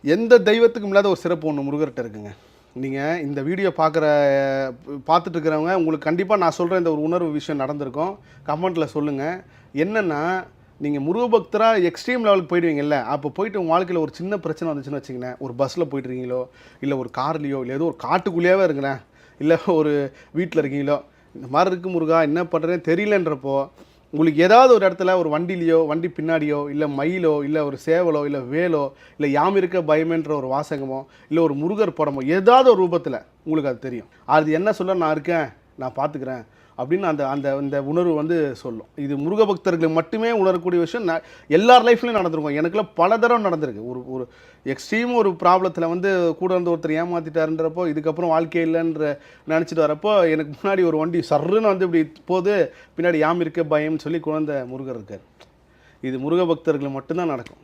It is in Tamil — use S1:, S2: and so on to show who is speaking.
S1: எந்த தெய்வத்துக்கும் இல்லாத ஒரு சிறப்பு ஒன்று முருகர்கிட்ட இருக்குங்க. நீங்கள் இந்த வீடியோ பார்த்துட்டு இருக்கிறவங்க உங்களுக்கு கண்டிப்பாக நான் சொல்கிற இந்த ஒரு உணர்வு விஷயம் நடந்திருக்கும். கமெண்ட்டில் சொல்லுங்கள். என்னென்னா, நீங்கள் முருகபக்தரா எக்ஸ்ட்ரீம் லெவலுக்கு போயிடுவீங்கல்ல, அப்போ போயிட்டு உங்கள் வாழ்க்கையில் ஒரு சின்ன பிரச்சனை வந்துச்சுன்னு வச்சுக்கங்களேன், ஒரு பஸ்ஸில் போயிட்டுருக்கீங்களோ, இல்லை ஒரு கார்லேயோ, இல்லை ஏதோ ஒரு காட்டுக்குள்ளேயே இருங்களேன், இல்லை ஒரு வீட்டில் இருக்கீங்களோ, இந்த மாதிரி இருக்குது முருகா என்ன பண்ணுறேன்னு தெரியலன்றப்போ, உங்களுக்கு ஏதாவது ஒரு இடத்துல ஒரு வண்டியிலையோ, வண்டி பின்னாடியோ, இல்லை மயிலோ, இல்லை ஒரு சேவலோ, இல்லை வேலோ, இல்லை யாம் இருக்க பயமேன்ற ஒரு வாசகமோ, இல்லை ஒரு முருகர் படமோ, ஏதாவது ஒரு ரூபத்தில் உங்களுக்கு அது தெரியும். அது என்ன சொல்ல, நான் இருக்கேன், நான் பார்த்துக்கிறேன் அப்படின்னு அந்த அந்த இந்த உணர்வு வந்து சொல்லும். இது முருக பக்தர்களுக்கு மட்டுமே உணரக்கூடிய விஷயம். எல்லார் லைஃப்லையும் நடந்திருக்கும். எனக்குலாம் பல தடவை நடந்திருக்கு. ஒரு ஒரு எக்ஸ்ட்ரீம் ஒரு ப்ராப்ளத்தில் வந்து கூட வந்து ஒருத்தர் ஏமாற்றிட்டாருன்றப்போ, இதுக்கப்புறம் வாழ்க்கை இல்லைன்ற நினச்சிட்டு வரப்போ, எனக்கு முன்னாடி ஒரு வண்டி சர்ருன்னு வந்து இப்படி போது, பின்னாடி யாம் இருக்க பயம்னு சொல்லி குழந்தை முருகர் இருக்கார். இது முருக பக்தர்கள் மட்டும்தான் நடக்கும்.